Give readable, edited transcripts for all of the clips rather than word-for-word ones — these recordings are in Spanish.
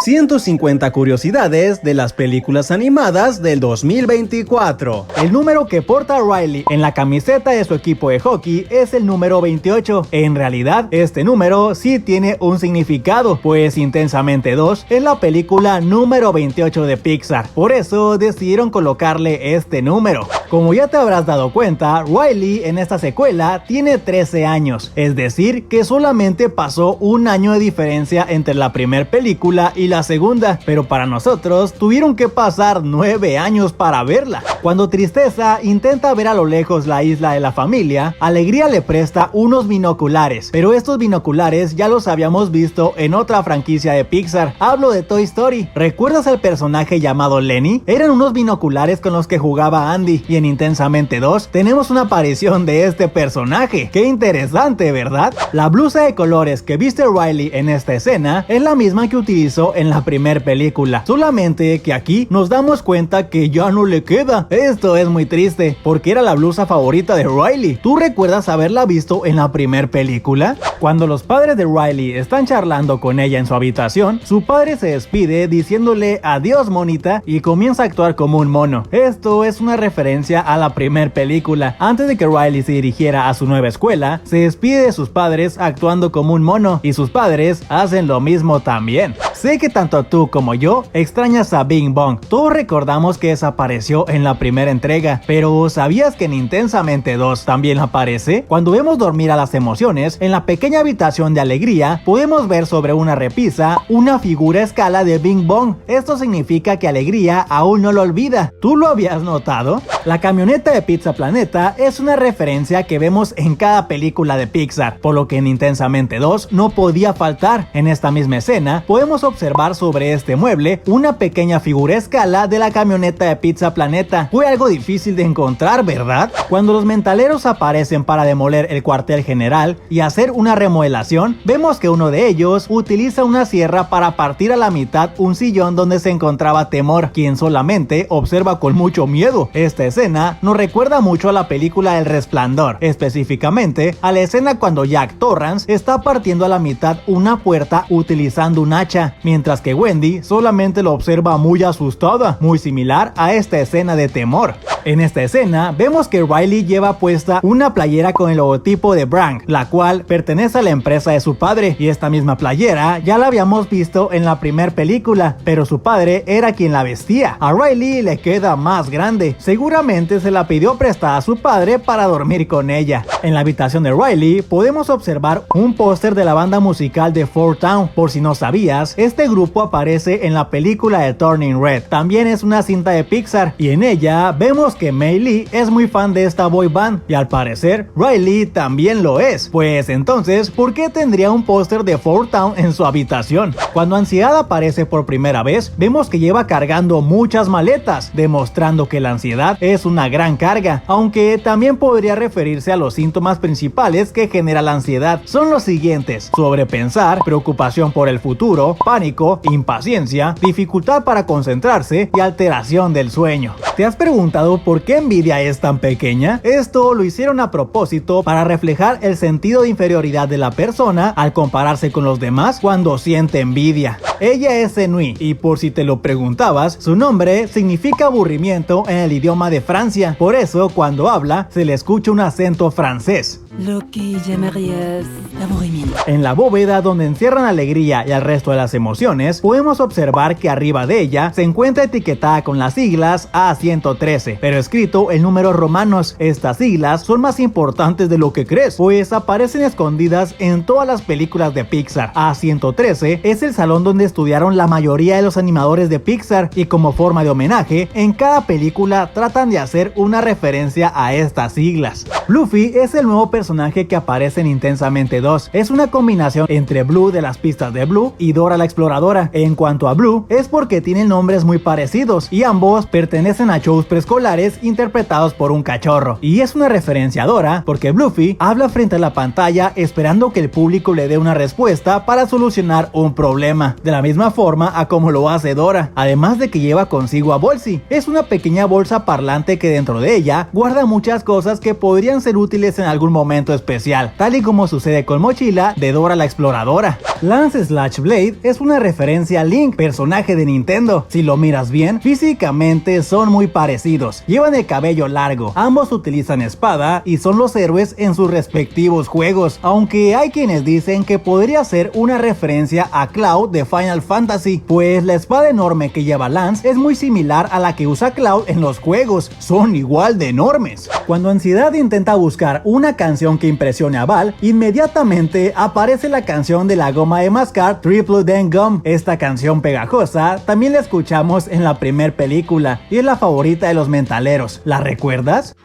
150 curiosidades de las películas animadas del 2024. El número que porta Riley en la camiseta de su equipo de hockey es el número 28. En realidad, este número sí tiene un significado, pues Intensamente 2 es la película número 28 de Pixar. Por eso decidieron colocarle este número. Como ya te habrás dado cuenta, Riley en esta secuela tiene 13 años, es decir, que solamente pasó un año de diferencia entre la primera película y la segunda, pero para nosotros tuvieron que pasar 9 años para verla. Cuando Tristeza intenta ver a lo lejos la isla de la familia, Alegría le presta unos binoculares, pero estos binoculares ya los habíamos visto en otra franquicia de Pixar. Hablo de Toy Story. ¿Recuerdas al personaje llamado Lenny? Eran unos binoculares con los que jugaba Andy, y en Intensamente 2 tenemos una aparición de este personaje. ¡Qué interesante!, ¿verdad? La blusa de colores que viste Riley en esta escena es la misma que utilizó en la primera película, solamente que aquí nos damos cuenta que ya no le queda. Esto es muy triste, porque era la blusa favorita de Riley. ¿Tú recuerdas haberla visto en la primera película? Cuando los padres de Riley están charlando con ella en su habitación, su padre se despide diciéndole adiós monita y comienza a actuar como un mono. Esto es una referencia a la primera película. Antes de que Riley se dirigiera a su nueva escuela, se despide de sus padres actuando como un mono, y sus padres hacen lo mismo también. Sé que tanto tú como yo extrañas a Bing Bong. Todos recordamos que desapareció en la primera entrega, pero ¿sabías que en Intensamente 2 también aparece? Cuando vemos dormir a las emociones, en la pequeña habitación de Alegría podemos ver sobre una repisa una figura a escala de Bing Bong. Esto significa que Alegría aún no lo olvida. ¿Tú lo habías notado? La camioneta de Pizza Planeta es una referencia que vemos en cada película de Pixar, por lo que en Intensamente 2 no podía faltar. En esta misma escena podemos observar sobre este mueble una pequeña figura a escala de la camioneta de Pizza Planeta. Fue algo difícil de encontrar, ¿verdad? Cuando los mentaleros aparecen para demoler el cuartel general y hacer una remodelación, vemos que uno de ellos utiliza una sierra para partir a la mitad un sillón donde se encontraba Temor, quien solamente observa con mucho miedo. Esta escena nos recuerda mucho a la película El Resplandor, específicamente a la escena cuando Jack Torrance está partiendo a la mitad una puerta utilizando un hacha, mientras que Wendy solamente lo observa muy asustada, muy similar a esta escena de Temor. En esta escena vemos que Riley lleva puesta una playera con el logotipo de Brang, la cual pertenece a la empresa de su padre, y esta misma playera ya la habíamos visto en la primera película, pero su padre era quien la vestía. A Riley le queda más grande, seguramente se la pidió prestada a su padre para dormir con ella. En la habitación de Riley podemos observar un póster de la banda musical de Four Town. Por si no sabías, este grupo aparece en la película de Turning Red. También es una cinta de Pixar, y en ella vemos que Mei Lee es muy fan de esta boy band, y al parecer Riley también lo es. Pues entonces, ¿por qué tendría un póster de Four Town en su habitación? Cuando Ansiedad aparece por primera vez, vemos que lleva cargando muchas maletas, demostrando que la ansiedad es una gran carga, aunque también podría referirse a los síntomas principales que genera la ansiedad. Son los siguientes: sobrepensar, preocupación por el futuro, pánico, impaciencia, dificultad para concentrarse y alteración del sueño. ¿Te has preguntado por qué Envidia es tan pequeña? Esto lo hicieron a propósito para reflejar el sentido de inferioridad de la persona al compararse con los demás cuando siente envidia. Ella es Senui, y por si te lo preguntabas, su nombre significa aburrimiento en el idioma de Francia. Por eso cuando habla se le escucha un acento francés. Lo que llamarías aburrimiento. En la bóveda donde encierran Alegría y el resto de las emociones, podemos observar que arriba de ella se encuentra etiquetada con las siglas A113, pero escrito en números romanos. Estas siglas son más importantes de lo que crees, pues aparecen escondidas en todas las películas de Pixar. A113 es el salón donde estudiaron la mayoría de los animadores de Pixar, y como forma de homenaje, en cada película tratan de hacer una referencia a estas siglas. Bluffy es el nuevo personaje que aparece en Intensamente 2. Es una combinación entre Blue de las pistas de Blue y Dora la Exploradora. En cuanto a Blue, es porque tienen nombres muy parecidos, y ambos pertenecen a shows preescolares interpretados por un cachorro. Y es una referencia a Dora porque Bluffy habla frente a la pantalla esperando que el público le dé una respuesta para solucionar un problema, de la misma forma a como lo hace Dora, además de que lleva consigo a Bolsy. Es una pequeña bolsa parlante que dentro de ella guarda muchas cosas que podrían ser útiles en algún momento especial, tal y como sucede con Mochila de Dora la Exploradora. Lance Blade es una referencia a Link, personaje de Nintendo. Si lo miras bien, físicamente son muy parecidos. Llevan el cabello largo, ambos utilizan espada y son los héroes en sus respectivos juegos, aunque hay quienes dicen que podría ser una referencia a Cloud de Final Fantasy, pues la espada enorme que lleva Lance es muy similar a la que usa Cloud en los juegos, son igual de enormes. Cuando Ansiedad intenta buscar una canción que impresione a Val, inmediatamente aparece la canción de la goma de mascar Triple Dang Gum. Esta canción pegajosa también la escuchamos en la primer película y es la favorita de los mentaleros. ¿La recuerdas?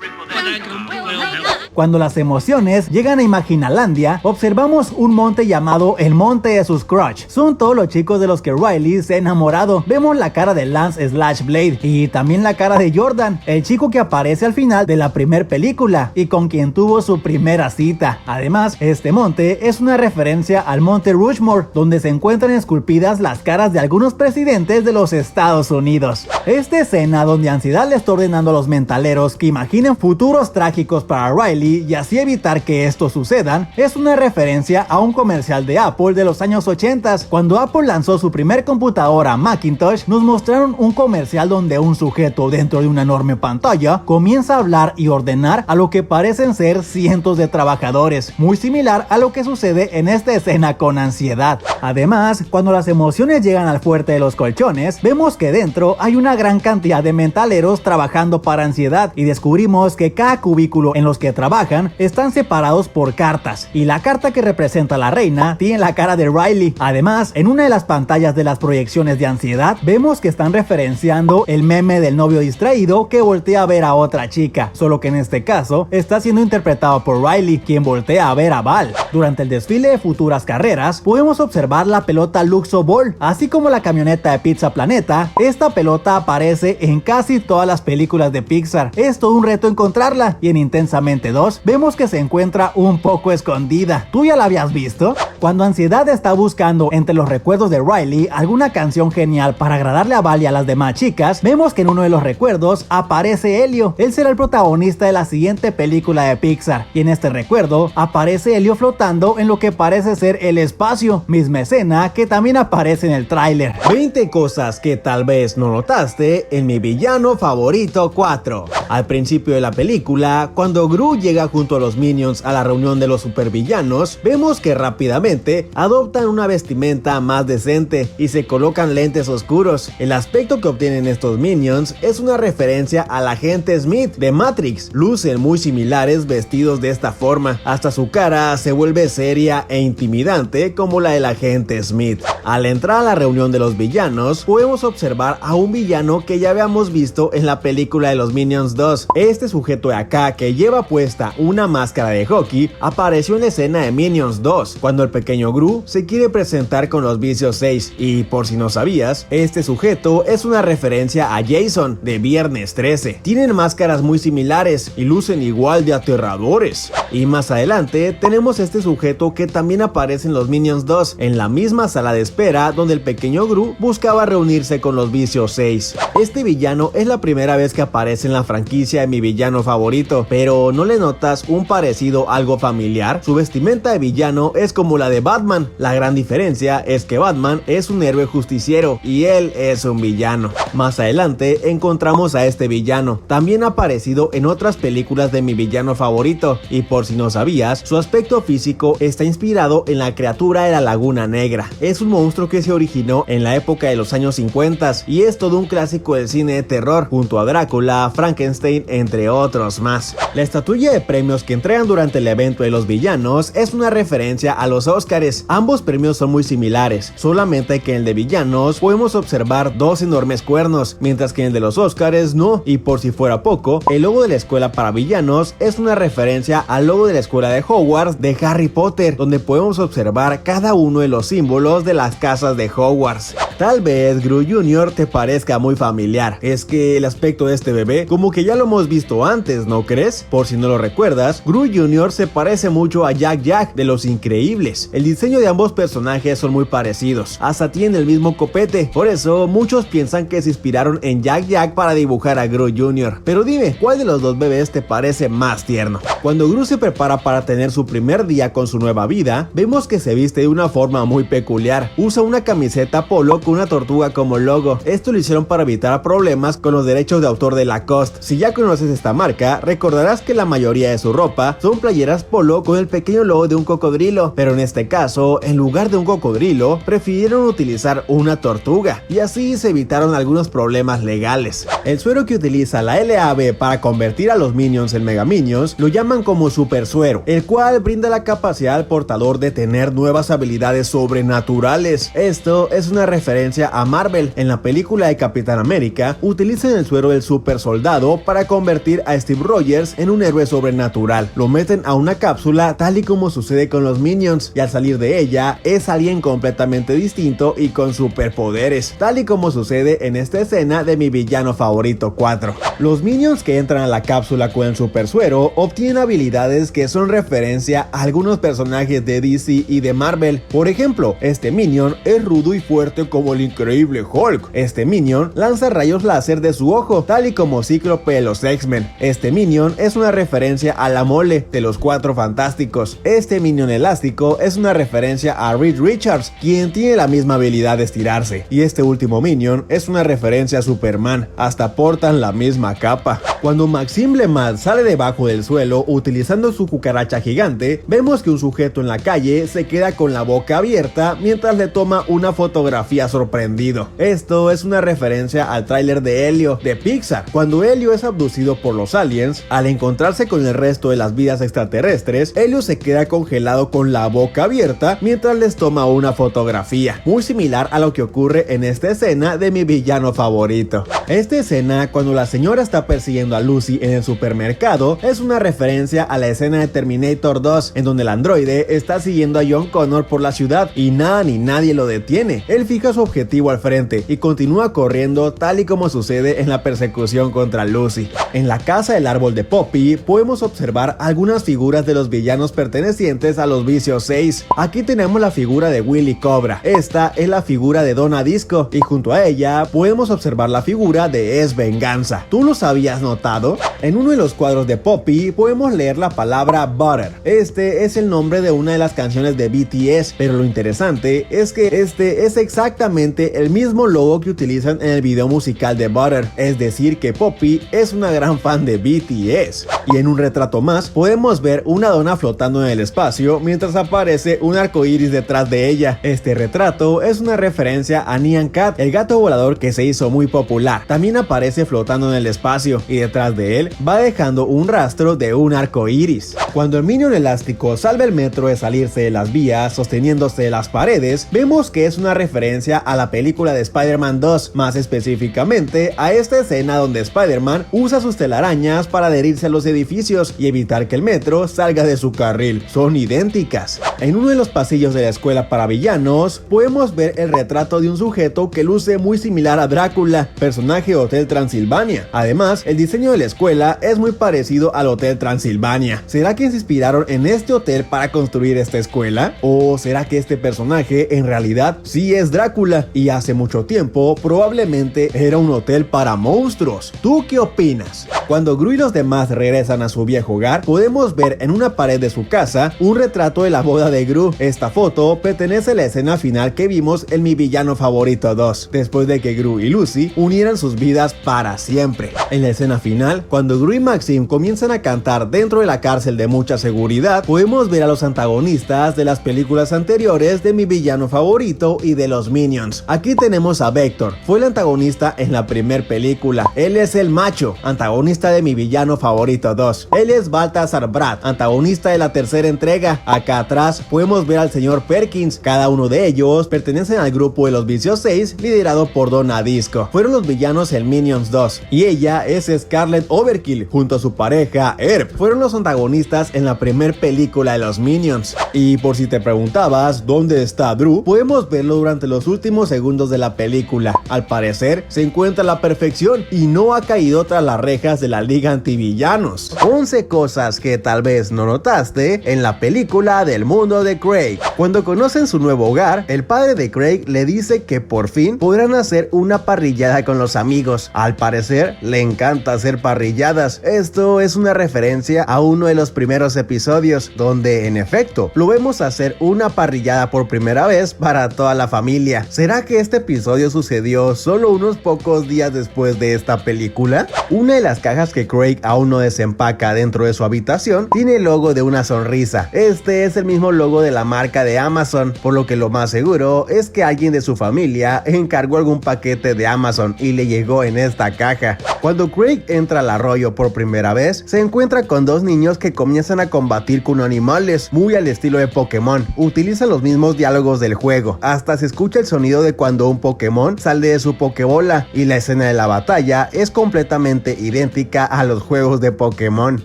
Cuando las emociones llegan a Imaginalandia, observamos un monte llamado el Monte de sus Crotch. Son todos los chicos de los que Riley se ha enamorado. Vemos la cara de Lance Blade y también la cara de Jordan, el chico que aparece al final de la primera película y con quien tuvo su primera cita. Además, este monte es una referencia al Monte Rushmore, donde se encuentran esculpidas las caras de algunos presidentes de los Estados Unidos. Esta escena donde Ansiedad le está ordenando a los mentaleros que imaginen futuros trágicos para Riley y así evitar que esto sucedan, es una referencia a un comercial de Apple de los años 80. Cuando Apple lanzó su primer computadora Macintosh, nos mostraron un comercial donde un sujeto dentro de una enorme pantalla comienza a hablar y ordenar a lo que parecen ser cientos de trabajadores, muy similar a lo que sucede en esta escena con Ansiedad. Además, cuando las emociones llegan al fuerte de los colchones, vemos que dentro hay una gran cantidad de mentaleros trabajando para Ansiedad y descubrimos que cada cubículo en los que trabajan están separados por cartas y la carta que representa a la reina tiene la cara de Riley. Además, en una de las pantallas de las proyecciones de Ansiedad vemos que están referenciando el meme del novio distraído que voltea a ver a otra chica, solo que en este caso está siendo interpretado por Riley, quien voltea a ver a Val. Durante el desfile de futuras carreras podemos observar la pelota Luxo Ball, así como la camioneta de Pizza Planeta. Esta pelota aparece en casi todas las películas de Pixar. Es todo un reto encontrarla y en Intensamente 2 vemos que se encuentra un poco escondida. ¿Tú ya la habías visto? Cuando Ansiedad está buscando entre los recuerdos de Riley alguna canción genial para agradarle a Val y a las demás chicas, vemos que en uno de los recuerdos aparece Helio. Él será el protagonista de la siguiente película de Pixar y en este recuerdo aparece Helio flotando en lo que parece ser el espacio, misma escena que también aparece en el tráiler. 20 cosas que tal vez no notaste en Mi Villano Favorito 4. Al principio de la película, cuando Gru llega junto a los Minions a la reunión de los supervillanos, vemos que rápidamente adoptan una vestimenta más decente y se colocan lentes oscuros. El aspecto que obtienen estos Minions es una referencia al agente Smith de Matrix. Lucen muy similares vestidos de esta forma, hasta su cara se vuelve seria e intimidante como la del agente Smith. Al entrar a la reunión de los villanos, podemos observar a un villano que ya habíamos visto en la película de los Minions 2. Este sujeto de acá, que lleva puesta una máscara de hockey, apareció en la escena de Minions 2, cuando el pequeño Gru se quiere presentar con los vicios 6, y por si no sabías, este sujeto es una referencia a Jason de Viernes 13. Tienen máscaras muy similares y lucen igual de aterradores. Y más adelante tenemos este sujeto que también aparece en los Minions 2, en la misma sala de espera donde el pequeño Gru buscaba reunirse con los vicios 6. Este villano es la primera vez que aparece en la franquicia de Mi Villano Favorito, pero ¿no le notas un parecido algo familiar? Su vestimenta de villano es como la de Batman. La gran diferencia es que Batman es un héroe justiciero y él es un villano. Más adelante encontramos a este villano, también aparecido en otras películas de Mi Villano Favorito, y por si no sabías, su aspecto físico está inspirado en la criatura de la Laguna Negra. Es un monstruo que se originó en la época de los años 50 y es todo un clásico del cine de terror, junto a Drácula, Frankenstein, entre otros más. La estatuilla de premios que entregan durante el evento de los villanos es una referencia a los Óscares. Ambos premios son muy similares, solamente que en el de villanos podemos observar dos enormes cuernos, mientras que en el de los Óscares no. Y por si fuera poco, el logo de la escuela para villanos es una referencia al logo de la escuela de Hogwarts de Harry Potter, donde podemos observar cada uno de los símbolos de las casas de Hogwarts. Tal vez Gru Jr. te parezca muy familiar, es que el aspecto de este bebé como que ya lo hemos visto antes, ¿no crees? Por si no lo recuerdas, Gru Jr. se parece mucho a Jack Jack de Los Increíbles. El diseño de ambos personajes son muy parecidos, hasta tienen el mismo copete, por eso muchos piensan que se inspiraron en Jack Jack para dibujar a Gru Jr. Pero dime, ¿cuál de los dos bebés te parece más tierno? Cuando Gru se prepara para tener su primer día con su nueva vida, vemos que se viste de una forma muy peculiar. Usa una camiseta polo con una tortuga como logo. Esto lo hicieron para evitar problemas con los derechos de autor de Lacoste. Si ya conoces esta marca, recordarás que la mayoría de su ropa son playeras polo con el pequeño logo de un cocodrilo, pero en este caso, en lugar de un cocodrilo, prefirieron utilizar una tortuga, y así se evitaron algunos problemas legales. El suero que utiliza la LAB para convertir a los Minions en Mega Minions lo llaman como Super Suero, el cual brinda la capacidad al portador de tener nuevas habilidades sobrenaturales. Esto es una referencia a Marvel. En la película de Capitán América, utilizan el suero del super soldado para convertir a Steve Rogers en un héroe sobrenatural. Lo meten a una cápsula tal y como sucede con los Minions, y al salir de ella es alguien completamente distinto y con superpoderes, tal y como sucede en esta escena de Mi Villano Favorito 4. Los Minions que entran a la cápsula con el super suero obtienen habilidades que son referencia a algunos personajes de DC y de Marvel. Por ejemplo, este Minion es rudo y fuerte como el increíble Hulk. Este Minion lanza rayos láser de su ojo, tal y como Cíclope de los X-Men. Este Minion es una referencia a la Mole de los Cuatro Fantásticos. Este Minion elástico es una referencia a Reed Richards, quien tiene la misma habilidad de estirarse. Y este último Minion es una referencia a Superman, hasta portan la misma capa. Cuando Maxime Le Mal sale debajo del suelo utilizando su cucaracha gigante, vemos que un sujeto en la calle se queda con la boca abierta mientras le toma una fotografía sorprendido. Esto es una referencia al tráiler de Helio de Pixar. Cuando Helio es abducido por los aliens, al encontrarse con el resto de las vidas extraterrestres, Helio se queda congelado con la boca abierta mientras les toma una fotografía, muy similar a lo que ocurre en esta escena de Mi Villano Favorito. Esta escena, cuando la señora está persiguiendo a Lucy en el supermercado, es una referencia a la escena de Terminator 2, en donde el androide está siguiendo a John Connor por la ciudad y nada ni nadie lo detiene. Él fija su objetivo al frente y continúa corriendo, tal y como sucede en la persecución contra Lucy. En la casa del árbol de Poppy podemos observar algunas figuras de los villanos pertenecientes a los Vicios 6. Aquí tenemos la figura de Willy Cobra. Esta es la figura de Donna Disco, y junto a ella podemos observar la figura de Es Venganza. ¿Tú los habías notado? En uno de los cuadros de Poppy podemos leer la palabra Butter. Este es el nombre de una de las canciones de BTS, pero lo interesante es que este es exactamente el mismo logo que utilizan en el video musical de Butter, es decir que Poppy es una gran fan de BTS. Y en un retrato más podemos ver una dona flotando en el espacio mientras aparece un arco iris detrás de ella. Este retrato es una referencia a Nyan Cat, el gato volador que se hizo muy popular. También aparece flotando en el espacio y detrás de él va dejando un rastro de un arco iris. Cuando el Minion elástico salva el metro de salirse de las vías sosteniéndose de las paredes, vemos que es una referencia a la película de Spider-Man 2, más específicamente a esta escena donde Spider-Man usa sus telarañas para adherirse a los edificios y evitar que el metro salga de su carril. Son idénticas. En uno de los pasillos de la escuela para villanos podemos ver el retrato de un sujeto que luce muy similar a Drácula, personaje de Hotel Transilvania. Además, el diseño de la escuela es muy parecido al Hotel Transilvania. ¿Será que se inspiraron en este hotel para construir esta escuela? ¿O será que este personaje en realidad sí es Drácula y hace mucho tiempo probablemente era un hotel para monstruos? ¿Tú qué opinas? Cuando Gru y los demás regresan a su viejo hogar, podemos ver en una pared de su casa un retrato de la boda de Gru. Esta foto pertenece a la escena final que vimos en Mi Villano Favorito 2, después de que Gru y Lucy unieran sus vidas para siempre. En la escena final, cuando Gru y Maxime comienzan a cantar dentro de la cárcel de mucha seguridad, podemos ver a los antagonistas de las películas anteriores de Mi Villano Favorito y de los Minions. Aquí tenemos a Vector, fue el antagonista en la primera película. Él es el macho, antagonista de Mi Villano Favorito 2. Él es Balthazar Brad, antagonista de la tercera entrega. Acá atrás podemos ver al señor Perkins. Cada uno de ellos pertenecen al grupo de los Vicios 6, liderado por Donna Disco. Fueron los villanos en Minions 2, y ella es Scarlet Overkill junto a su pareja Herb. Fueron los antagonistas en la primera película de los Minions. Y por si te preguntabas dónde está Drew, podemos verlo durante los últimos segundos de la película. Al parecer se encuentra a la perfección y no ha caído tras las rejas de la Liga Antivillanos. 11 cosas que tal vez no notaste en la película del mundo de Craig. Cuando conocen su nuevo hogar, el padre de Craig le dice que por fin podrán hacer una parrillada con los amigos. Al parecer, le encanta hacer parrilladas. Esto es una referencia a uno de los primeros episodios, donde en efecto lo vemos hacer una parrillada por primera vez para toda la familia. ¿Será que este episodio sucedió solo unos pocos días después de esta película? Una de las cajas que Craig aún no desempaca dentro de su habitación tiene el logo de una sonrisa. Este es el mismo logo de la marca de Amazon, por lo que lo más seguro es que alguien de su familia encargó algún paquete de Amazon y le llegó en esta caja. Cuando Craig entra al arroyo por primera vez, se encuentra con dos niños que comienzan a combatir con animales, muy al estilo de Pokémon. Utilizan los mismos diálogos del juego, hasta se escucha el sonido de cuando un Pokémon sale de su Pokébola, y la escena de la batalla es completamente idéntica a los juegos de Pokémon.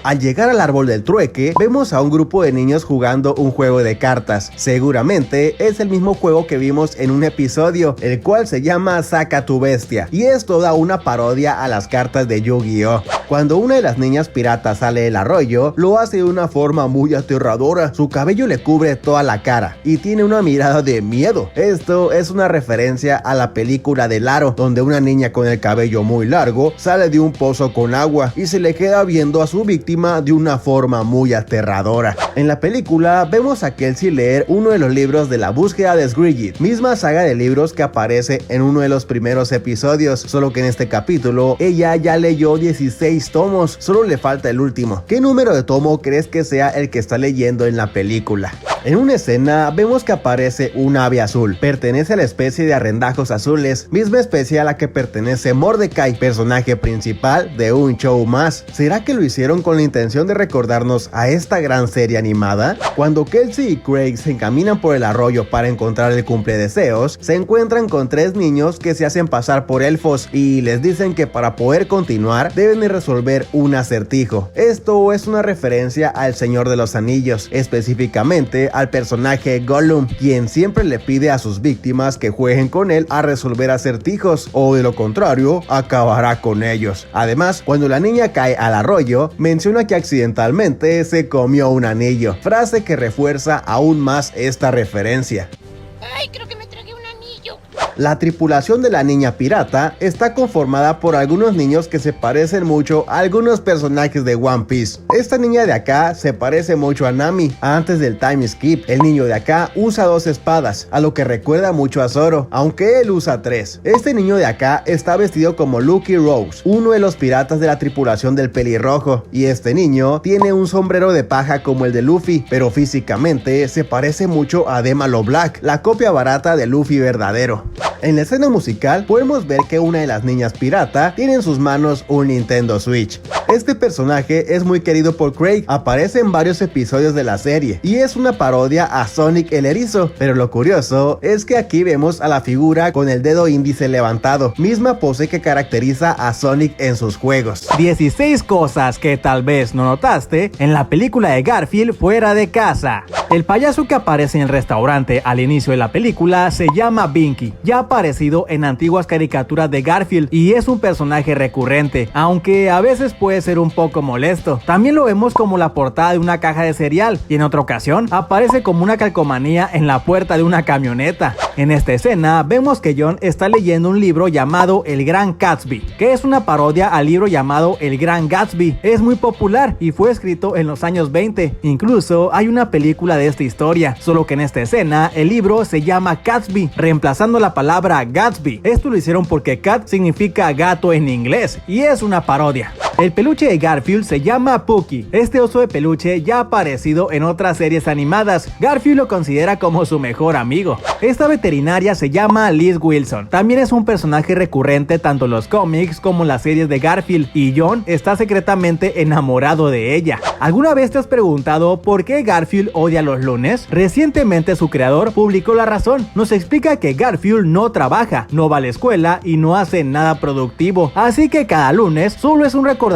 Al llegar al árbol del trueque, vemos a un grupo de niños jugando un juego de cartas. Seguramente es el mismo juego que vimos en un episodio, el cual se llama Saca tu bestia, y es toda una parodia a las cartas de Yu-Gi-Oh! Cuando una de las niñas piratas sale del arroyo, lo hace de una forma muy aterradora. Su cabello le cubre toda la cara y tiene una mirada de miedo. Esto es una referencia a la película de Aro, donde una niña con el cabello muy largo sale de un pozo con agua y se le queda viendo a su víctima de una forma muy aterradora. En la película vemos a Kelsey leer uno de los libros de la búsqueda de Sgrigid, misma saga de libros que aparece en uno de los primeros episodios, solo que en este capítulo ella ya leyó 16 tomos, solo le falta el último. ¿Qué número de tomo crees que sea el que está leyendo en la película? En una escena vemos que aparece un ave azul, pertenece a la especie de arrendajos azules, misma especie a la que pertenece Mordecai, personaje principal de un show más. ¿Será que lo hicieron con la intención de recordarnos a esta gran serie animada? Cuando Kelsey y Craig se encaminan por el arroyo para encontrar el cumpledeseos, se encuentran con tres niños que se hacen pasar por elfos y les dicen que para poder continuar deben de resolver un acertijo. Esto es una referencia al Señor de los Anillos, específicamente al personaje Gollum, quien siempre le pide a sus víctimas que jueguen con él a resolver acertijos, o de lo contrario acabará con ellos. Además, cuando la niña cae al arroyo, menciona que accidentalmente se comió un anillo, frase que refuerza aún más esta referencia. Ay, creo que me tragué un anillo. La tripulación de la niña pirata está conformada por algunos niños que se parecen mucho a algunos personajes de One Piece. Esta niña de acá se parece mucho a Nami. Antes del time skip, el niño de acá usa 2 espadas, a lo que recuerda mucho a Zoro, aunque él usa 3. Este niño de acá está vestido como Lucky Rose, uno de los piratas de la tripulación del pelirrojo, y este niño tiene un sombrero de paja como el de Luffy, pero físicamente se parece mucho a Demalo Black, la copia barata de Luffy verdadero. En la escena musical podemos ver que una de las niñas pirata tiene en sus manos un Nintendo Switch. Este personaje es muy querido por Craig, aparece en varios episodios de la serie y es una parodia a Sonic el Erizo, pero lo curioso es que aquí vemos a la figura con el dedo índice levantado, misma pose que caracteriza a Sonic en sus juegos. 16 cosas que tal vez no notaste en la película de Garfield fuera de casa. El payaso que aparece en el restaurante al inicio de la película se llama Binky, ya ha aparecido en antiguas caricaturas de Garfield y es un personaje recurrente, aunque a veces puede ser un poco molesto. También lo vemos como la portada de una caja de cereal y en otra ocasión aparece como una calcomanía en la puerta de una camioneta. En esta escena vemos que John está leyendo un libro llamado El Gran Gatsby, que es una parodia al libro llamado El Gran Gatsby. Es muy popular y fue escrito en los años 20, incluso hay una película de esta historia, solo que en esta escena el libro se llama Gatsby, reemplazando la palabra Gatsby. Esto lo hicieron porque cat significa gato en inglés y es una parodia. El peluche de Garfield se llama Pookie. Este oso de peluche ya ha aparecido en otras series animadas. Garfield lo considera como su mejor amigo. Esta veterinaria se llama Liz Wilson. También es un personaje recurrente tanto en los cómics como en las series de Garfield y John está secretamente enamorado de ella. ¿Alguna vez te has preguntado por qué Garfield odia los lunes? Recientemente su creador publicó la razón. Nos explica que Garfield no trabaja, no va a la escuela y no hace nada productivo. Así que cada lunes solo es un recordatorio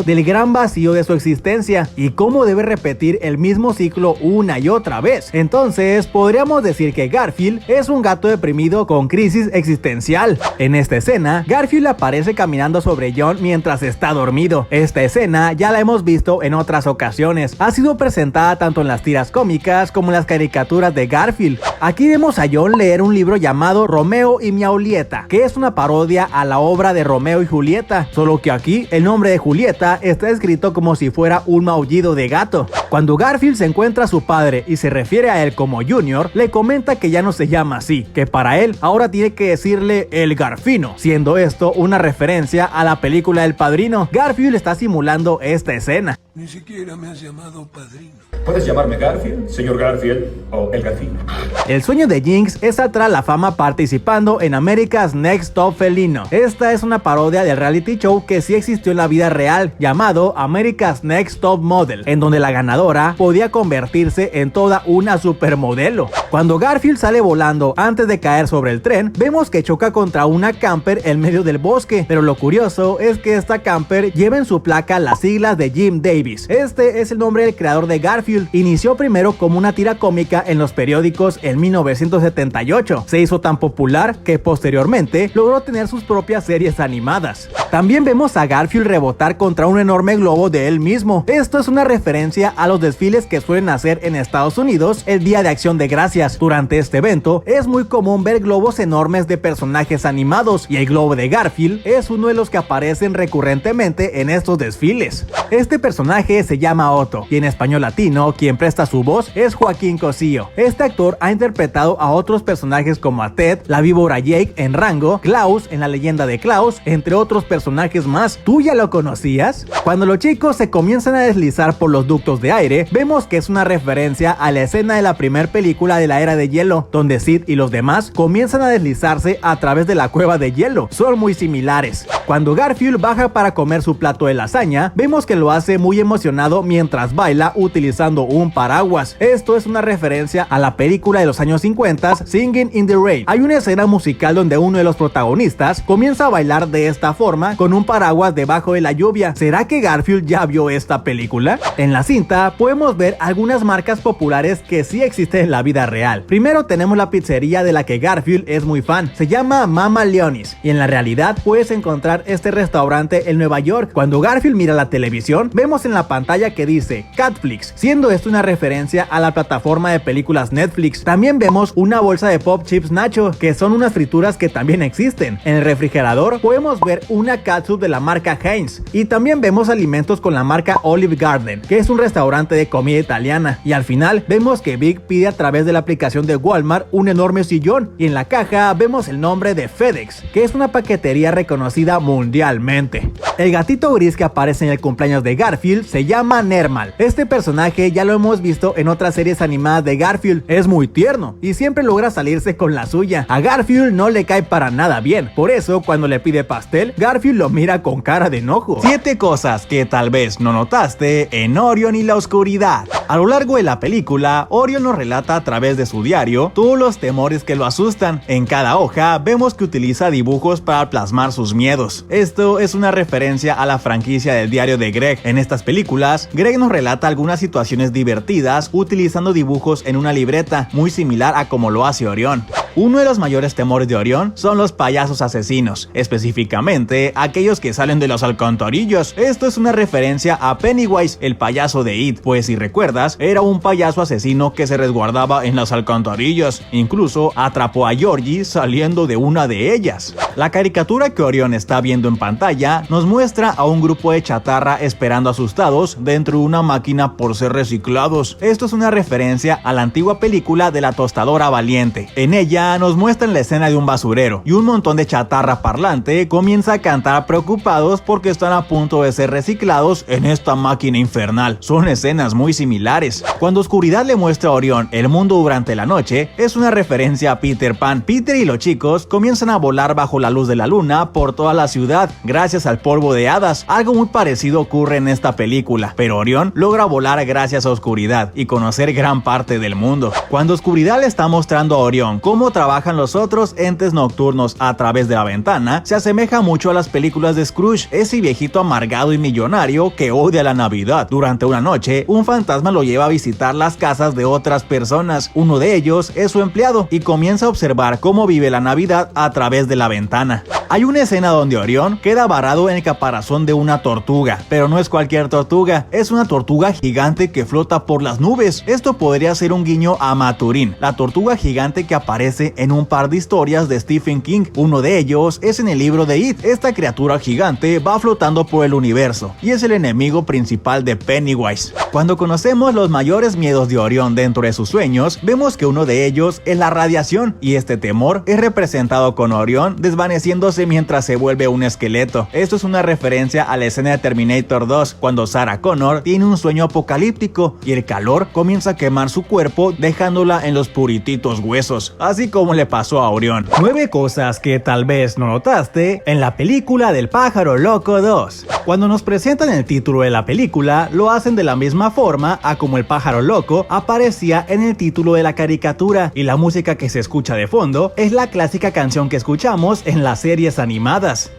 del gran vacío de su existencia y cómo debe repetir el mismo ciclo una y otra vez. Entonces podríamos decir que Garfield es un gato deprimido con crisis existencial. En esta escena, Garfield aparece caminando sobre John mientras está dormido. Esta escena ya la hemos visto en otras ocasiones. Ha sido presentada tanto en las tiras cómicas como en las caricaturas de Garfield. Aquí vemos a John leer un libro llamado Romeo y Miaulieta, que es una parodia a la obra de Romeo y Julieta, solo que aquí el nombre de Julieta está escrito como si fuera un maullido de gato. Cuando Garfield se encuentra a su padre y se refiere a él como Junior, le comenta que ya no se llama así, que para él ahora tiene que decirle el Garfino, siendo esto una referencia a la película El Padrino. Garfield está simulando esta escena. Ni siquiera me has llamado padrino. Puedes llamarme Garfield, señor Garfield o el Garfino. El sueño de Jinx es saltar a la fama participando en America's Next Top Felino. Esta es una parodia del reality show que sí existió en la vida real, llamado America's Next Top Model, en donde la ganadora podía convertirse en toda una supermodelo. Cuando Garfield sale volando antes de caer sobre el tren, vemos que choca contra una camper en medio del bosque, pero lo curioso es que esta camper lleva en su placa las siglas de Jim Davis. Este es el nombre del creador de Garfield. Inició primero como una tira cómica en los periódicos en 1978. Se hizo tan popular que posteriormente logró tener sus propias series animadas. También vemos a Garfield rebotar contra un enorme globo de él mismo. Esto es una referencia a los desfiles que suelen hacer en Estados Unidos el Día de Acción de Gracias. Durante este evento es muy común ver globos enormes de personajes animados y el globo de Garfield es uno de los que aparecen recurrentemente en estos desfiles. Este personaje se llama Otto y en español latino quien presta su voz es Joaquín Cosío. Este actor ha interpretado a otros personajes como a Ted, la víbora Jake en Rango, Klaus en La Leyenda de Klaus, entre otros personajes más. ¿Tú ya lo conocías? Cuando los chicos se comienzan a deslizar por los ductos de aire, vemos que es una referencia a la escena de la primera película de la Era de Hielo, donde Sid y los demás comienzan a deslizarse a través de la cueva de hielo. Son muy similares. Cuando Garfield baja para comer su plato de lasaña, vemos que lo hace muy emocionado mientras baila utilizando un paraguas. Esto es una referencia a la película de los años 50 Singing in the Rain. Hay una escena musical donde uno de los protagonistas comienza a bailar de esta forma con un paraguas debajo de la lluvia. ¿Será que Garfield ya vio esta película? En la cinta podemos ver algunas marcas populares que sí existen en la vida real. Primero tenemos la pizzería de la que Garfield es muy fan. Se llama Mama Leonis y en la realidad puedes encontrar este restaurante en Nueva York. Cuando Garfield mira la televisión, vemos en la pantalla que dice Catflix, siendo esto una referencia a la plataforma de películas Netflix. También vemos una bolsa de Pop Chips Nacho, que son unas frituras que también existen. En el refrigerador podemos ver una catsup de la marca Heinz y también vemos alimentos con la marca Olive Garden, que es un restaurante de comida italiana. Y al final vemos que Vic pide a través de la aplicación de Walmart un enorme sillón y en la caja vemos el nombre de FedEx, que es una paquetería reconocida mundialmente. El gatito gris que aparece en el cumpleaños de Garfield se llama Nermal. Este personaje ya lo hemos visto en otras series animadas de Garfield. Es muy tierno y siempre logra salirse con la suya. A Garfield no le cae para nada bien. Por eso cuando le pide pastel, Garfield lo mira con cara de enojo. 7 cosas que tal vez no notaste en Orion y la oscuridad. A lo largo de la película, Orion nos relata a través de su diario todos los temores que lo asustan. En cada hoja vemos que utiliza dibujos para plasmar sus miedos. Esto es una referencia a la franquicia del diario de Greg. En estas películas, Greg nos relata algunas situaciones divertidas utilizando dibujos en una libreta, muy similar a como lo hace Orión. Uno de los mayores temores de Orión son los payasos asesinos, específicamente aquellos que salen de las alcantarillas. Esto es una referencia a Pennywise, el payaso de It, pues si recuerdas, era un payaso asesino que se resguardaba en las alcantarillas. Incluso atrapó a Georgie saliendo de una de ellas. La caricatura que Orión está viendo en pantalla nos muestra a un grupo de chatarra esperando asustados dentro de una máquina por ser reciclados. Esto es una referencia a la antigua película de la tostadora valiente. En ella nos muestran la escena de un basurero y un montón de chatarra parlante comienza a cantar preocupados porque están a punto de ser reciclados en esta máquina infernal. Son escenas muy similares. Cuando Oscuridad le muestra a Orión el mundo durante la noche, es una referencia a Peter Pan. Peter y los chicos comienzan a volar bajo la luz de la luna por toda la ciudad gracias al polvo de hadas. Algo muy parecido ocurre en esta película, pero Orión logra volar gracias a Oscuridad y conocer gran parte del mundo. Cuando Oscuridad le está mostrando a Orión cómo trabajan los otros entes nocturnos a través de la ventana se asemeja mucho a las películas de Scrooge, ese viejito amargado y millonario que odia la Navidad. Durante una noche, un fantasma lo lleva a visitar las casas de otras personas. Uno de ellos es su empleado y comienza a observar cómo vive la Navidad a través de la ventana. Hay una escena donde Orión queda varado en el caparazón de una tortuga, pero no es cualquier tortuga, es una tortuga gigante que flota por las nubes. Esto podría ser un guiño a Maturín, la tortuga gigante que aparece en un par de historias de Stephen King. Uno de ellos es en el libro de It. Esta criatura gigante va flotando por el universo y es el enemigo principal de Pennywise. Cuando conocemos los mayores miedos de Orión dentro de sus sueños, vemos que uno de ellos es la radiación, y este temor es representado con Orión desvaneciéndose mientras se vuelve un esqueleto. Esto es una referencia a la escena de Terminator 2, cuando Sarah Connor tiene un sueño apocalíptico y el calor comienza a quemar su cuerpo, dejándola en los purititos huesos, así como le pasó a Orión. 9 cosas que tal vez no notaste en la película del Pájaro Loco 2. Cuando nos presentan el título de la película, lo hacen de la misma forma a como el pájaro loco aparecía en el título de la caricatura, y la música que se escucha de fondo es la clásica canción que escuchamos en las series animadas.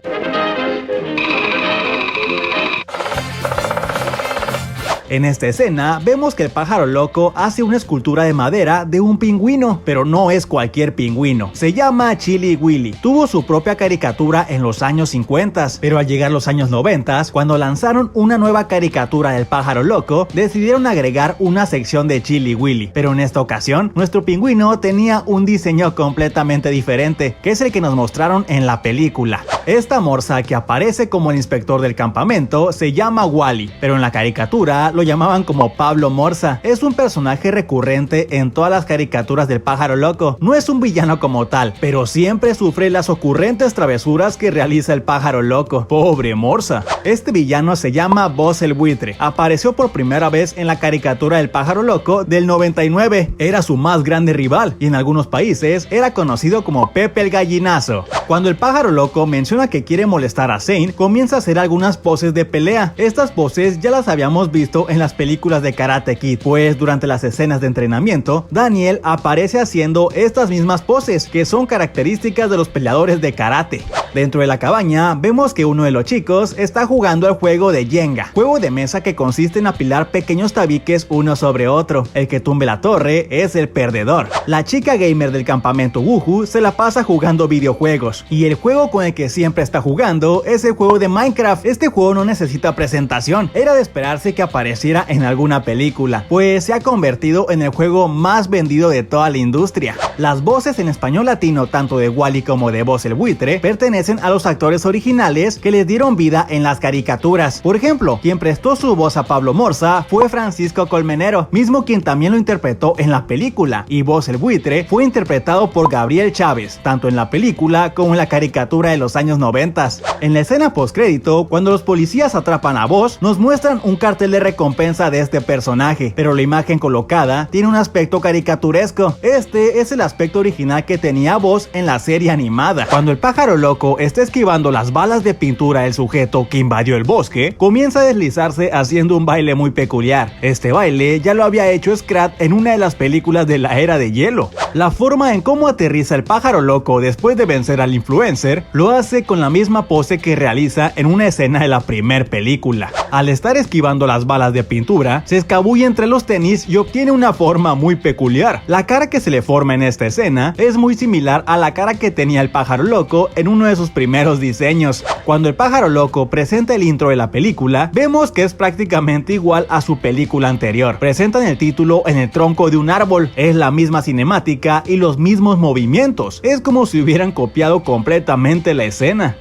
En esta escena vemos que el pájaro loco hace una escultura de madera de un pingüino, pero no es cualquier pingüino. Se llama Chili Willy. Tuvo su propia caricatura en los años 50, pero al llegar los años 90, cuando lanzaron una nueva caricatura del pájaro loco, decidieron agregar una sección de Chili Willy. Pero en esta ocasión, nuestro pingüino tenía un diseño completamente diferente, que es el que nos mostraron en la película. Esta morsa que aparece como el inspector del campamento se llama Wally, pero en la caricatura lo llamaban como Pablo Morsa. Es un personaje recurrente en todas las caricaturas del pájaro loco. No es un villano como tal, pero siempre sufre las ocurrentes travesuras que realiza el pájaro loco. Pobre Morsa. Este villano se llama Buzz el buitre. Apareció por primera vez en la caricatura del pájaro loco del 99. Era su más grande rival y en algunos países era conocido como Pepe el gallinazo. Cuando el pájaro loco menciona que quiere molestar a Zane, comienza a hacer algunas poses de pelea. Estas poses ya las habíamos visto en las películas de Karate Kid, pues durante las escenas de entrenamiento, Daniel aparece haciendo estas mismas poses que son características de los peleadores de karate. Dentro de la cabaña vemos que uno de los chicos está jugando al juego de Jenga, juego de mesa que consiste en apilar pequeños tabiques uno sobre otro. El que tumbe la torre es el perdedor. La chica gamer del campamento Wuhu se la pasa jugando videojuegos, y el juego con el que siempre está jugando es el juego de Minecraft. Este juego no necesita presentación, era de esperarse que apareciera en alguna película, pues se ha convertido en el juego más vendido de toda la industria. Las voces en español latino tanto de Wally como de Buzz el buitre pertenecen a los actores originales que les dieron vida en las caricaturas. Por ejemplo, quien prestó su voz a Pablo Morsa fue Francisco Colmenero, mismo quien también lo interpretó en la película, y Buzz el buitre fue interpretado por Gabriel Chávez, tanto en la película como en la caricatura de los años 90. En la escena postcrédito, cuando los policías atrapan a Buzz, nos muestran un cartel de recompensa de este personaje, pero la imagen colocada tiene un aspecto caricaturesco. Este es el aspecto original que tenía Buzz en la serie animada. Cuando el pájaro loco está esquivando las balas de pintura del sujeto que invadió el bosque, comienza a deslizarse haciendo un baile muy peculiar. Este baile ya lo había hecho Scrat en una de las películas de la Era de Hielo. La forma en cómo aterriza el pájaro loco después de vencer al influencer lo hace con la misma pose que realiza en una escena de la primer película. Al estar esquivando las balas de pintura, se escabulle entre los tenis y obtiene una forma muy peculiar. La cara que se le forma en esta escena es muy similar a la cara que tenía el pájaro loco en uno de sus primeros diseños. Cuando el pájaro loco presenta el intro de la película, vemos que es prácticamente igual a su película anterior. Presentan el título en el tronco de un árbol, es la misma cinemática y los mismos movimientos. Es como si hubieran copiado completamente la escena.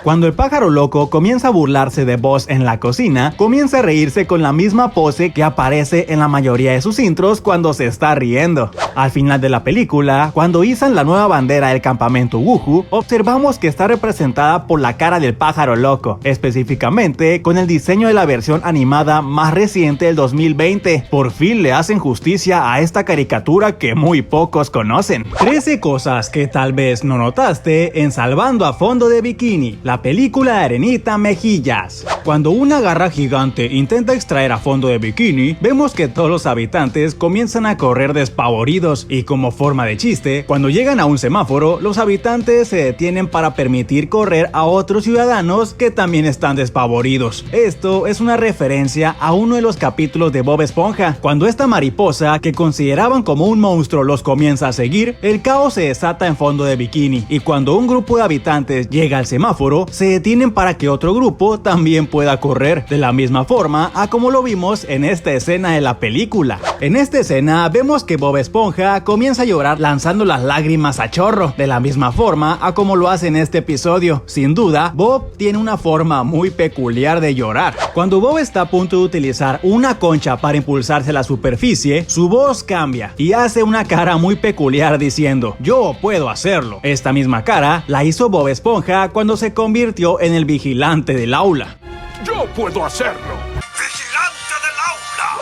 Cuando el pájaro loco comienza a burlarse de Buzz en la cocina, comienza a reírse con la misma pose que aparece en la mayoría de sus intros cuando se está riendo. Al final de la película, cuando izan la nueva bandera del campamento Wuhu, observamos que está representada por la cara del pájaro loco, específicamente con el diseño de la versión animada más reciente del 2020. Por fin le hacen justicia a esta caricatura que muy pocos conocen. 13 cosas que tal vez no notaste en Salvando a Fondo de Bikini, la la película Arenita Mejillas. Cuando una garra gigante intenta extraer a fondo de Bikini, vemos que todos los habitantes comienzan a correr despavoridos y como forma de chiste, cuando llegan a un semáforo, los habitantes se detienen para permitir correr a otros ciudadanos que también están despavoridos. Esto es una referencia a uno de los capítulos de Bob Esponja. Cuando esta mariposa, que consideraban como un monstruo, los comienza a seguir, el caos se desata en fondo de Bikini, y cuando un grupo de habitantes llega al semáforo, se detienen para que otro grupo también pueda correr, de la misma forma a como lo vimos en esta escena de la película. En esta escena vemos que Bob Esponja comienza a llorar lanzando las lágrimas a chorro, de la misma forma a como lo hace en este episodio. Sin duda, Bob tiene una forma muy peculiar de llorar. Cuando Bob está a punto de utilizar una concha para impulsarse a la superficie, su voz cambia y hace una cara muy peculiar diciendo: "Yo puedo hacerlo". Esta misma cara la hizo Bob Esponja cuando se convirtió en el vigilante del aula. ¡Yo puedo hacerlo!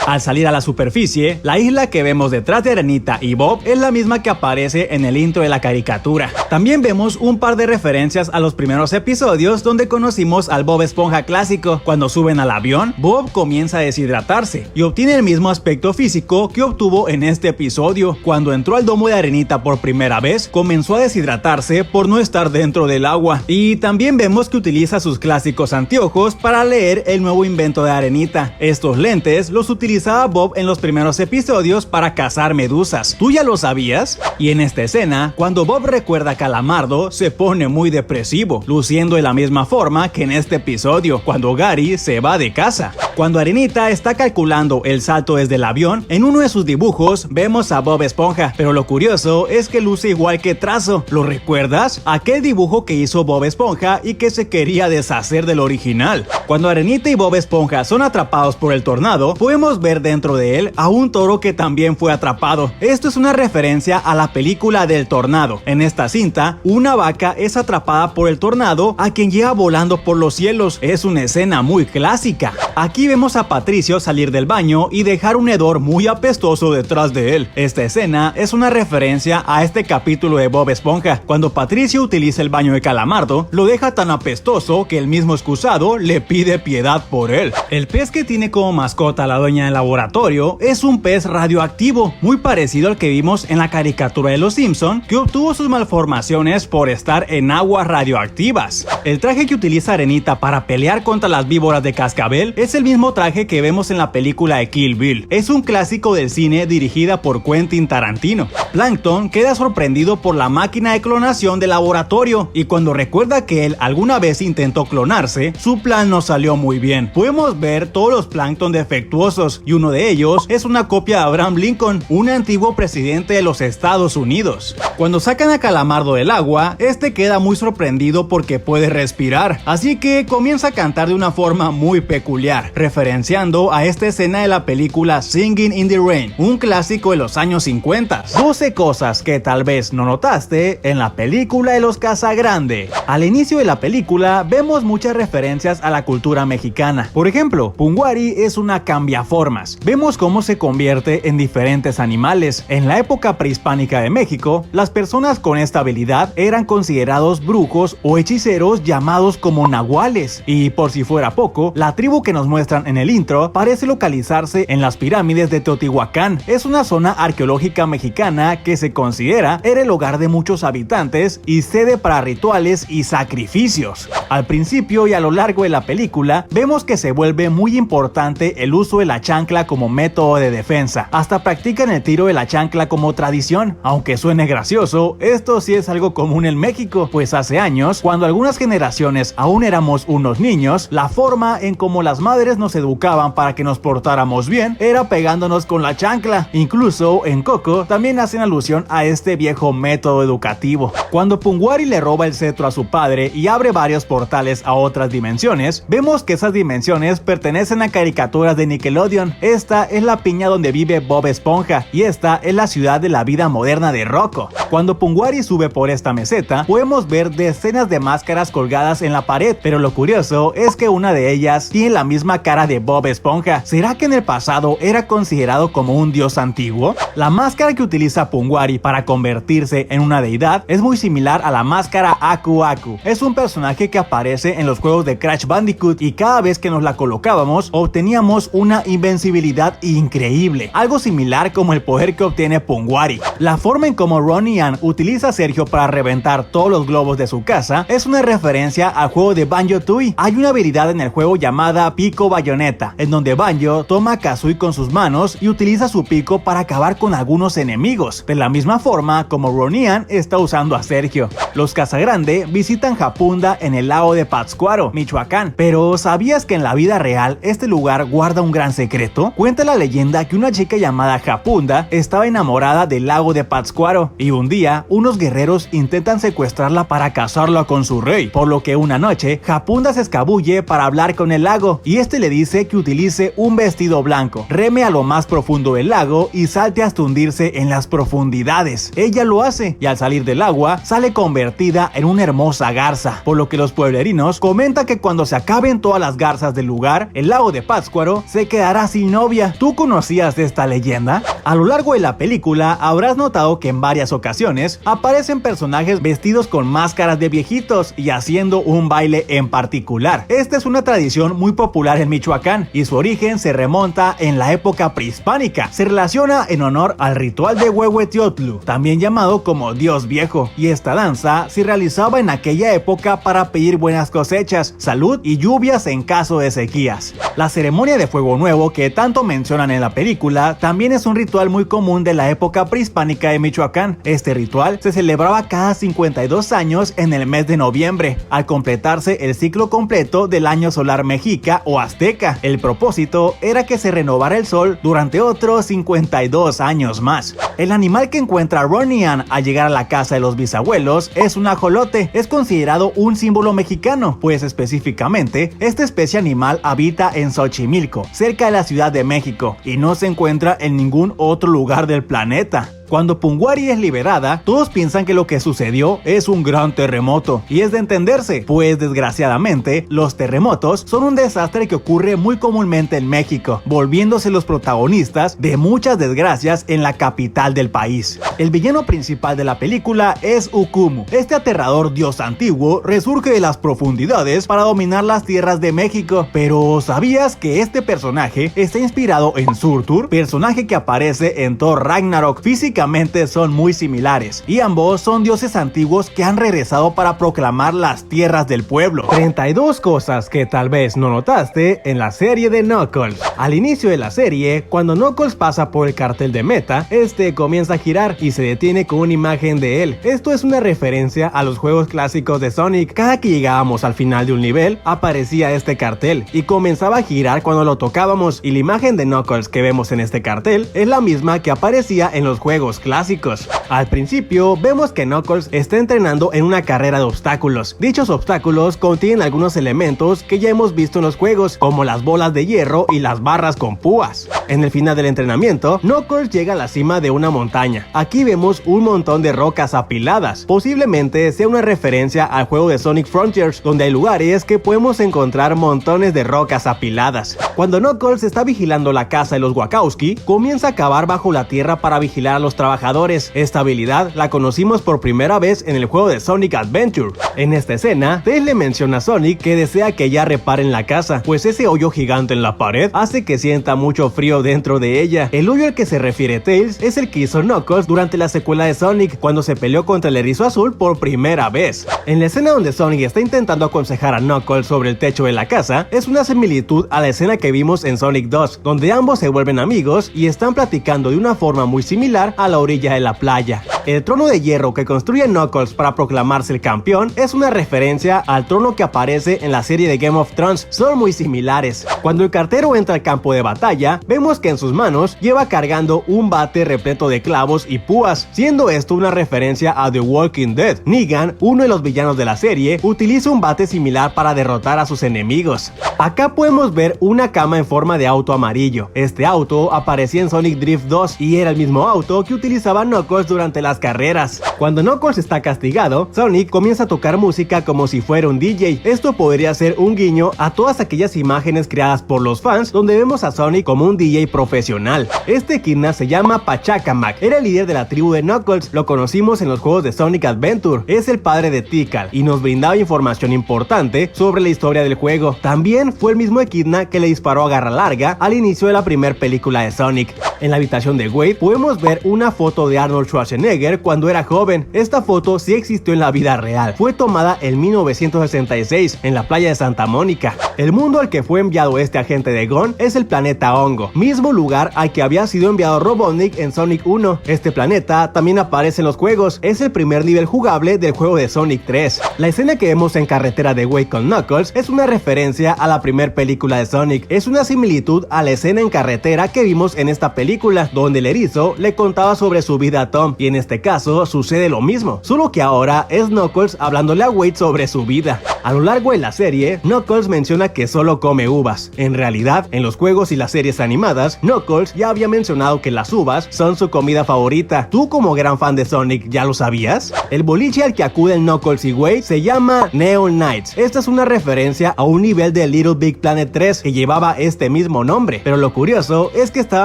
Al salir a la superficie, la isla que vemos detrás de Arenita y Bob es la misma que aparece en el intro de la caricatura. También vemos un par de referencias a los primeros episodios donde conocimos al Bob Esponja clásico. Cuando suben al avión, Bob comienza a deshidratarse y obtiene el mismo aspecto físico que obtuvo en este episodio. Cuando entró al domo de Arenita por primera vez, comenzó a deshidratarse por no estar dentro del agua. Y también vemos que utiliza sus clásicos anteojos para leer el nuevo invento de Arenita. Estos lentes los utilizaba Bob en los primeros episodios para cazar medusas. ¿Tú ya lo sabías? Y en esta escena, cuando Bob recuerda a Calamardo, se pone muy depresivo, luciendo de la misma forma que en este episodio, cuando Gary se va de casa. Cuando Arenita está calculando el salto desde el avión, en uno de sus dibujos vemos a Bob Esponja, pero lo curioso es que luce igual que Trazo. ¿Lo recuerdas? Aquel dibujo que hizo Bob Esponja y que se quería deshacer del original. Cuando Arenita y Bob Esponja son atrapados por el tornado, podemos ver dentro de él a un toro que también fue atrapado. Esto es una referencia a la película del tornado. En esta cinta, una vaca es atrapada por el tornado a quien llega volando por los cielos. Es una escena muy clásica. Aquí vemos a Patricio salir del baño y dejar un hedor muy apestoso detrás de él. Esta escena es una referencia a este capítulo de Bob Esponja. Cuando Patricio utiliza el baño de Calamardo, lo deja tan apestoso que el mismo excusado le pide piedad por él. El pez que tiene como mascota a la dueña del laboratorio es un pez radioactivo, muy parecido al que vimos en la caricatura de Los Simpson, que obtuvo sus malformaciones por estar en aguas radioactivas. El traje que utiliza Arenita para pelear contra las víboras de cascabel es el mismo traje que vemos en la película de Kill Bill. Es un clásico del cine dirigida por Quentin Tarantino. Plankton queda sorprendido por la máquina de clonación del laboratorio y cuando recuerda que él alguna vez intentó clonarse, su plan no salió muy bien. Podemos ver todos los Plankton defectuosos y uno de ellos es una copia de Abraham Lincoln, un antiguo presidente de los Estados Unidos. Cuando sacan a Calamardo del agua, este queda muy sorprendido porque puede respirar, así que comienza a cantar de una forma muy peculiar, referenciando a esta escena de la película Singing in the Rain, un clásico de los años 50. 12 cosas que tal vez no notaste en la película de los Casagrande. Al inicio de la película vemos muchas referencias a la cultura mexicana. Por ejemplo, Punguari es una cambiaformas. Vemos cómo se convierte en diferentes animales. En la época prehispánica de México, las personas con esta habilidad eran considerados brujos o hechiceros llamados como nahuales. Y por si fuera poco, la tribu que nos muestran en el intro parece localizarse en las pirámides de Teotihuacán. Es una zona arqueológica mexicana que se considera era el hogar de muchos habitantes y sede para rituales y sacrificios. Al principio y a lo largo de la película, vemos que se vuelve muy importante el uso de la chancla como método de defensa. Hasta practican el tiro de la chancla como tradición. Aunque suene gracioso, esto sí es algo común en México, pues hace años, cuando algunas generaciones aún éramos unos niños, la forma en cómo las madres nos educaban para que nos portáramos bien era pegándonos con la chancla. Incluso en Coco también hacen alusión a este viejo método educativo. Cuando Punguari le roba el cetro a su padre y abre varios portales a otras dimensiones, vemos que esas dimensiones pertenecen a caricaturas de Nickelodeon. Michoacán. Esta es la piña donde vive Bob Esponja y esta es la ciudad de la vida moderna de Rocco. Cuando Punguari sube por esta meseta, podemos ver decenas de máscaras colgadas en la pared, pero lo curioso es que una de ellas tiene la misma cara de Bob Esponja. ¿Será que en el pasado era considerado como un dios antiguo? La máscara que utiliza Punguari para convertirse en una deidad es muy similar a la máscara Aku Aku. Es un personaje que aparece en los juegos de Crash Bandicoot y cada vez que nos la colocábamos obteníamos una invencibilidad increíble, algo similar como el poder que obtiene Punguari. La forma en como Ron y Ann utiliza a Sergio para reventar todos los globos de su casa es una referencia al juego de Banjo-Tooie. Hay una habilidad en el juego llamada Pico Bayoneta, en donde Banjo toma a Kazooie con sus manos y utiliza su pico para acabar con algunos enemigos, de la misma forma como Ron y Ann está usando a Sergio. Los Casagrande visitan Japunda en el lago de Pátzcuaro, Michoacán, pero ¿sabías que en la vida real este lugar guarda un gran secreto? Cuenta la leyenda que una chica llamada Japunda estaba enamorada del lago de Pátzcuaro y un día unos guerreros intentan secuestrarla para casarla con su rey, por lo que una noche Japunda se escabulle para hablar con el lago y este le dice que utilice un vestido blanco, reme a lo más profundo del lago y salte hasta hundirse en las profundidades. Ella lo hace y al salir del agua sale convertida en una hermosa garza, por lo que los pueblerinos comentan que cuando se acaben todas las garzas del lugar, el lago de Pátzcuaro se quedará sin novia. ¿Tú conocías de esta leyenda? A lo largo de la película habrás notado que en varias ocasiones aparecen personajes vestidos con máscaras de viejitos y haciendo un baile en particular. Esta es una tradición muy popular en Michoacán y su origen se remonta en la época prehispánica. Se relaciona en honor al ritual de Huehueteotl, también llamado como Dios Viejo, y esta danza se realizaba en aquella época para pedir buenas cosechas, salud y lluvias en caso de sequías. La ceremonia de Fuego Nuevo que tanto mencionan en la película también es un ritual muy común de la época prehispánica de Michoacán. Este ritual se celebraba cada 52 años en el mes de noviembre, al completarse el ciclo completo del año solar mexica o azteca. El propósito era que se renovara el sol durante otros 52 años más. El animal que encuentra Ron y Ann al llegar a la casa de los bisabuelos es un ajolote. Es considerado un símbolo mexicano, pues específicamente esta especie animal habita en Xochimilco, cerca de la Ciudad de México, y no se encuentra en ningún otro lugar del planeta. Cuando Punguari es liberada, todos piensan que lo que sucedió es un gran terremoto, y es de entenderse, pues desgraciadamente los terremotos son un desastre que ocurre muy comúnmente en México, volviéndose los protagonistas de muchas desgracias en la capital del país. El villano principal de la película es Ukumu. Este aterrador dios antiguo resurge de las profundidades para dominar las tierras de México, pero ¿sabías que este personaje está inspirado en Surtur, personaje que aparece en Thor Ragnarok? Físicamente son muy similares y ambos son dioses antiguos que han regresado para proclamar las tierras del pueblo. 32 cosas que tal vez no notaste en la serie de Knuckles. Al inicio de la serie, cuando Knuckles pasa por el cartel de meta, este comienza a girar y se detiene con una imagen de él. Esto es una referencia a los juegos clásicos de Sonic. Cada que llegábamos al final de un nivel, aparecía este cartel y comenzaba a girar cuando lo tocábamos, y la imagen de Knuckles que vemos en este cartel es la misma que aparecía en los juegos clásicos. Al principio vemos que Knuckles está entrenando en una carrera de obstáculos. Dichos obstáculos contienen algunos elementos que ya hemos visto en los juegos, como las bolas de hierro y las barras con púas. En el final del entrenamiento, Knuckles llega a la cima de una montaña. Aquí vemos un montón de rocas apiladas. Posiblemente sea una referencia al juego de Sonic Frontiers, donde hay lugares que podemos encontrar montones de rocas apiladas. Cuando Knuckles está vigilando la casa de los Wachowski, comienza a cavar bajo la tierra para vigilar a los trabajadores. Esta habilidad la conocimos por primera vez en el juego de Sonic Adventure. En esta escena, Tails le menciona a Sonic que desea que ella reparen la casa, pues ese hoyo gigante en la pared hace que sienta mucho frío dentro de ella. El hoyo al que se refiere Tails es el que hizo Knuckles durante la secuela de Sonic, cuando se peleó contra el erizo azul por primera vez. En la escena donde Sonic está intentando aconsejar a Knuckles sobre el techo de la casa, es una similitud a la escena que vimos en Sonic 2, donde ambos se vuelven amigos y están platicando de una forma muy similar a la orilla de la playa. El trono de hierro que construye Knuckles para proclamarse el campeón es una referencia al trono que aparece en la serie de Game of Thrones. Son muy similares. Cuando el cartero entra al campo de batalla, vemos que en sus manos lleva cargando un bate repleto de clavos y púas, siendo esto una referencia a The Walking Dead. Negan, uno de los villanos de la serie, utiliza un bate similar para derrotar a sus enemigos. Acá podemos ver una cama en forma de auto amarillo. Este auto aparecía en Sonic Drift 2 y era el mismo auto que utilizaba Knuckles durante las carreras. Cuando Knuckles está castigado, Sonic comienza a tocar música como si fuera un DJ. Esto podría ser un guiño a todas aquellas imágenes creadas por los fans donde vemos a Sonic como un DJ profesional. Este Echidna se llama Pachacamac, era el líder de la tribu de Knuckles, lo conocimos en los juegos de Sonic Adventure. Es el padre de Tikal y nos brindaba información importante sobre la historia del juego. También fue el mismo Echidna que le disparó a garra larga al inicio de la primera película de Sonic. En la habitación de Wade podemos ver una foto de Arnold Schwarzenegger cuando era joven. Esta foto sí existió en la vida real. Fue tomada en 1966 en la playa de Santa Mónica. El mundo al que fue enviado este agente de Gon es el planeta Hongo, mismo lugar al que había sido enviado Robotnik en Sonic 1. Este planeta también aparece en los juegos. Es el primer nivel jugable del juego de Sonic 3. La escena que vemos en carretera de Wade con Knuckles es una referencia a la primera película de Sonic. Es una similitud a la escena en carretera que vimos en esta película, donde el erizo le contaba sobre su vida a Tom, y en este caso sucede lo mismo, solo que ahora es Knuckles hablándole a Wade sobre su vida. A lo largo de la serie, Knuckles menciona que solo come uvas. En realidad, en los juegos y las series animadas, Knuckles ya había mencionado que las uvas son su comida favorita. ¿Tú, como gran fan de Sonic, ya lo sabías? El boliche al que acuden Knuckles y Wade se llama Neon Nights. Esta es una referencia a un nivel de Little Big Planet 3 que llevaba este mismo nombre, pero lo curioso es que estaba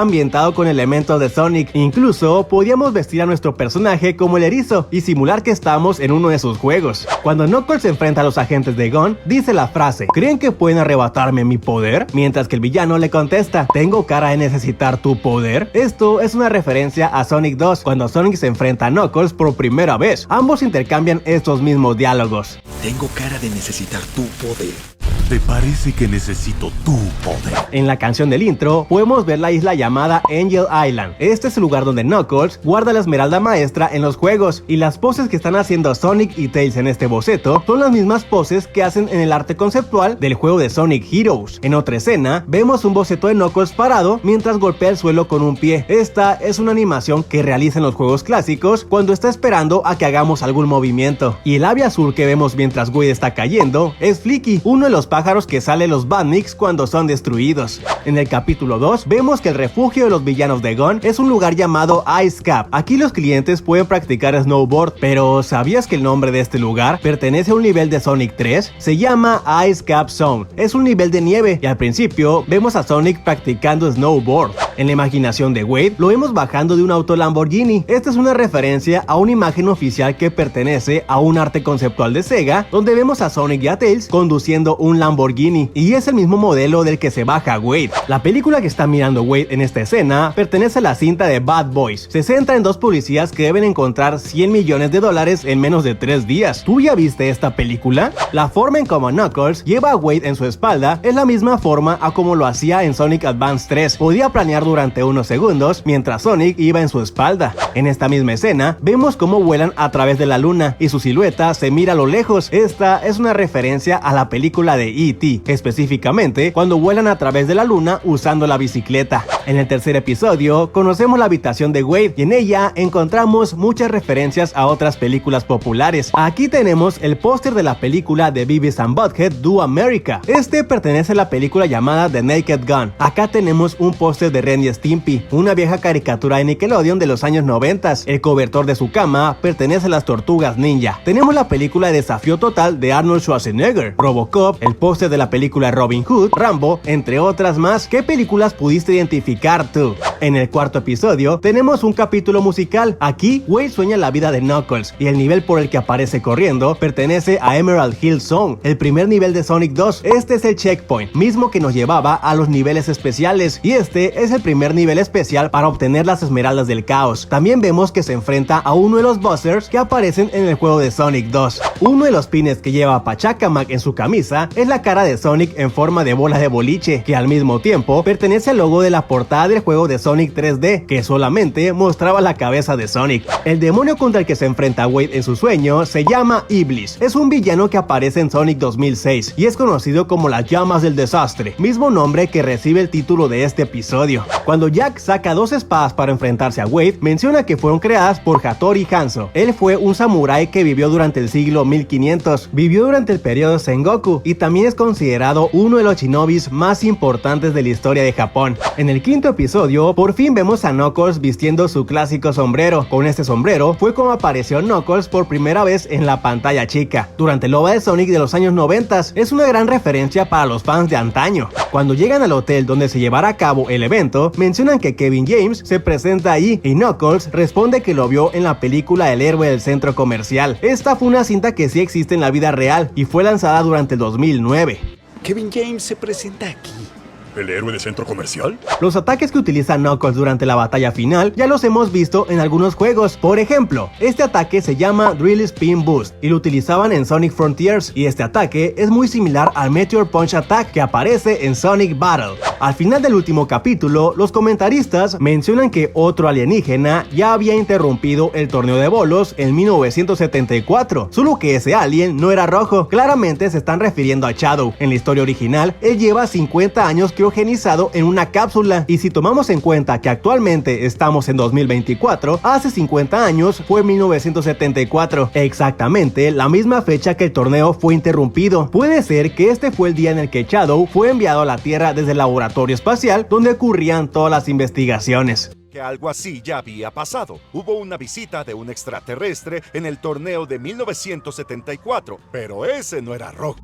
ambientado con elementos de Sonic. Incluso podíamos vestir a nuestro personaje como el erizo y simular que estamos en uno de sus juegos. Cuando Knuckles se enfrenta a los agentes de Gon, dice la frase: ¿creen que pueden arrebatarme mi poder? Mientras que el villano le contesta: ¿tengo cara de necesitar tu poder? Esto es una referencia a Sonic 2, cuando Sonic se enfrenta a Knuckles por primera vez. Ambos intercambian estos mismos diálogos. Tengo cara de necesitar tu poder. ¿Te parece que necesito tu poder? En la canción del intro podemos ver la isla llamada Angel Island. Este es el lugar donde Knuckles guarda la esmeralda maestra en los juegos, y las poses que están haciendo Sonic y Tails en este boceto son las mismas poses que hacen en el arte conceptual del juego de Sonic Heroes. En otra escena vemos un boceto de Knuckles parado mientras golpea el suelo con un pie. Esta es una animación que realiza en los juegos clásicos cuando está esperando a que hagamos algún movimiento. Y el ave azul que vemos mientras Wade está cayendo es Flicky, uno de los pájaros que sale los Badniks cuando son destruidos. En el capítulo 2 vemos que el refugio de los villanos de Gon es un lugar llamado Ice Cap. Aquí los clientes pueden practicar snowboard, pero ¿sabías que el nombre de este lugar pertenece a un nivel de Sonic 3? Se llama Ice Cap Zone. Es un nivel de nieve y al principio vemos a Sonic practicando snowboard. En la imaginación de Wade lo vemos bajando de un auto Lamborghini. Esta es una referencia a una imagen oficial que pertenece a un arte conceptual de Sega, donde vemos a Sonic y a Tails conduciendo un Lamborghini, y es el mismo modelo del que se baja Wade. La película que está mirando Wade en esta escena pertenece a la cinta de Bad Boys. Se centra en dos policías que deben encontrar $100 millones en menos de 3 días. ¿Tú ya viste esta película? La forma en como Knuckles lleva a Wade en su espalda es la misma forma a como lo hacía en Sonic Advance 3. Podía planear durante unos segundos mientras Sonic iba en su espalda. En esta misma escena vemos cómo vuelan a través de la luna y su silueta se mira a lo lejos. Esta es una referencia a la película de E.T., específicamente cuando vuelan a través de la luna usando la bicicleta. En el tercer episodio conocemos la habitación de Wade y en ella encontramos muchas referencias a otras películas populares. Aquí tenemos el póster de la película de Beavis and Butthead Do America. Este pertenece a la película llamada The Naked Gun. Acá tenemos un póster de Ren y Stimpy, una vieja caricatura de Nickelodeon de los años 90. El cobertor de su cama pertenece a las Tortugas Ninja. Tenemos la película de Desafío Total de Arnold Schwarzenegger, Robocop, el póster de la película Robin Hood, Rambo, entre otras más. ¿Qué películas pudiste identificar tú? En el cuarto episodio tenemos un capítulo musical. Aquí Wade sueña la vida de Knuckles y el nivel por el que aparece corriendo pertenece a Emerald Hill Zone, el primer nivel de Sonic 2. Este es el checkpoint, mismo que nos llevaba a los niveles especiales, y este es el primer nivel especial para obtener las esmeraldas del caos. También vemos que se enfrenta a uno de los Buzzers que aparecen en el juego de Sonic 2. Uno de los pines que lleva Pachacamac en su camisa es la una cara de Sonic en forma de bola de boliche, que al mismo tiempo pertenece al logo de la portada del juego de Sonic 3D, que solamente mostraba la cabeza de Sonic. El demonio contra el que se enfrenta Wade en su sueño se llama Iblis. Es un villano que aparece en Sonic 2006 y es conocido como las llamas del desastre, mismo nombre que recibe el título de este episodio. Cuando Jack saca dos espadas para enfrentarse a Wade, menciona que fueron creadas por Hattori Hanzo. Él fue un samurái que vivió durante el siglo 1500, vivió durante el periodo Sengoku y también es considerado uno de los shinobis más importantes de la historia de Japón. En el quinto episodio, por fin vemos a Knuckles vistiendo su clásico sombrero. Con este sombrero fue como apareció Knuckles por primera vez en la pantalla chica, durante el OVA de Sonic de los años 90. Es una gran referencia para los fans de antaño. Cuando llegan al hotel donde se llevará a cabo el evento, mencionan que Kevin James se presenta ahí y Knuckles responde que lo vio en la película El héroe del centro comercial. Esta fue una cinta que sí existe en la vida real y fue lanzada durante el 2009. Kevin James se presenta aquí. ¿El héroe de centro comercial? Los ataques que utiliza Knuckles durante la batalla final ya los hemos visto en algunos juegos. Por ejemplo, este ataque se llama Drill Spin Boost y lo utilizaban en Sonic Frontiers, y este ataque es muy similar al Meteor Punch Attack que aparece en Sonic Battle. Al final del último capítulo, los comentaristas mencionan que otro alienígena ya había interrumpido el torneo de bolos en 1974, solo que ese alien no era rojo. Claramente se están refiriendo a Shadow. En la historia original, él lleva 50 años criogenizado en una cápsula, y si tomamos en cuenta que actualmente estamos en 2024, hace 50 años fue 1974, exactamente la misma fecha que el torneo fue interrumpido. Puede ser que este fue el día en el que Shadow fue enviado a la Tierra desde el laboratorio espacial donde ocurrían todas las investigaciones. Que algo así ya había pasado. Hubo una visita de un extraterrestre en el torneo de 1974, pero ese no era Rock.